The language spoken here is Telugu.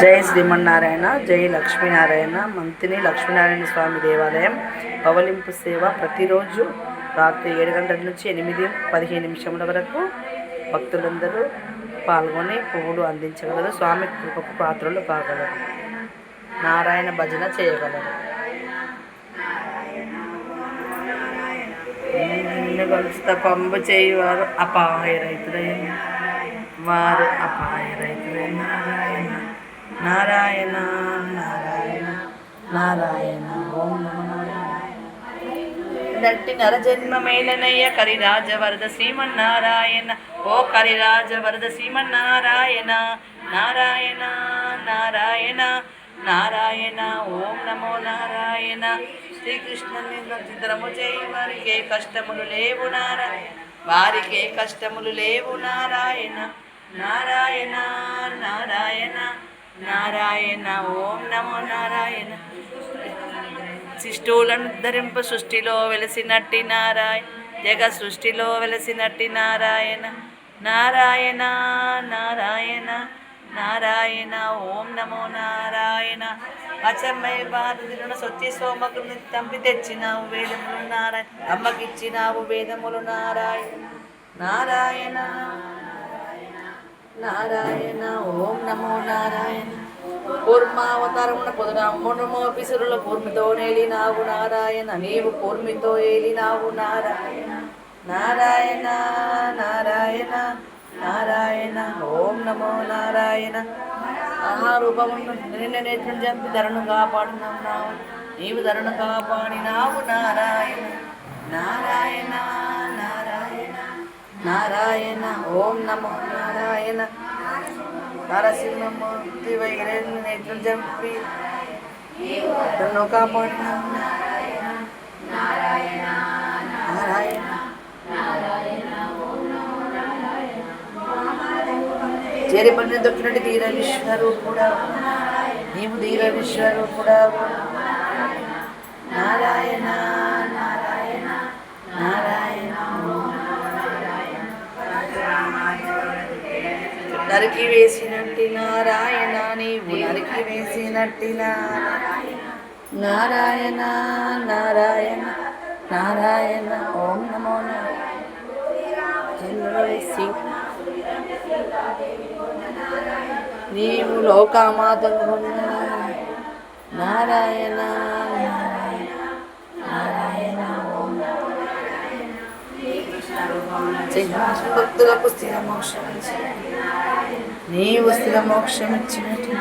జై శ్రీమన్నారాయణ, జై లక్ష్మీనారాయణ. మంతిని లక్ష్మీనారాయణ స్వామి దేవాలయం పవలింపు సేవ ప్రతిరోజు రాత్రి 7 గంటల నుంచి 8:15 వరకు భక్తులందరూ పాల్గొని పువ్వులు అందించగలరు. స్వామి కృపకు పాత్రలు కాగలరు. నారాయణ భజన చేయగలరు. పంపు చేయువారు అపాయ రైతులైన వారు అపాయ రైతులైన నారాయణ నారాయణ నారాయణ ఓం నమో నట్టి నరజన్మమేలనయ్య కరిరాజవరద శ్రీమన్నారాయణ. ఓ కరిరాజవరద శ్రీమన్నారాయణ. నారాయణ నారాయణ నారాయణ ఓం నమో నారాయణ. శ్రీకృష్ణుని చిత్రము చేయి వారికే కష్టములు లేవు నారాయణ. వారికే కష్టములు లేవు నారాయణ. నారాయణ నారాయణ నారాయణ ఓం నమో నారాయణ. శిష్టులను ధరింప సృష్టిలో వెలసినట్టి నారాయణ. జగ సృష్టిలో వెలసినట్టి నారాయణ. నారాయణ నారాయణ నారాయణ ఓం నమో నారాయణ. అచమ్మై బాధను సొచ్చి సోమకు తంపి తెచ్చినావు వేదములు నారాయణ. అమ్మకిచ్చినావు వేదములు నారాయణ. నారాయణ నారాయణ ఓం నమో నారాయణ. కూర్మావతారమున పొదునమ్మును మోపిసురుల కూర్మితో నేలినావు నారాయణ. నీవు కూర్మితో ఏలినావు నారాయణ. నారాయణ నారాయణ నారాయణ ఓం నమో నారాయణ. ఆహారూపమును నిన్న నేత్రుని చంపి ధరను కాపాడినావు. నీవు ధరను కాపాడినావు నారాయణ. నారాయణ నారాయణ నారాయణ ఓం నమో నారాయణ. నరసింహమూర్తి వైరను నేత్రుని చంపి ధరను కాపాడినావు నారాయణ. నారాయణ నారాయణ చేరిపడిన దొక్కినట్టు ధీర విశ్వరూపుడా. నీవు ధీర విశ్వరూపుడా. నారాయణ నారాయణ నారాయణ నరికి వేసినట్టి నారాయణ. నీవు నరికి వేసినట్టి నారాయణ నారాయణ నారాయణ ఓం నమో నారాయణ. నీవు లోకమాతకు నారాయణ నారాయణ ఓం భక్తులకు స్థిర మోక్షం. నీవు స్థిర మోక్షం ఇచ్చినట్టు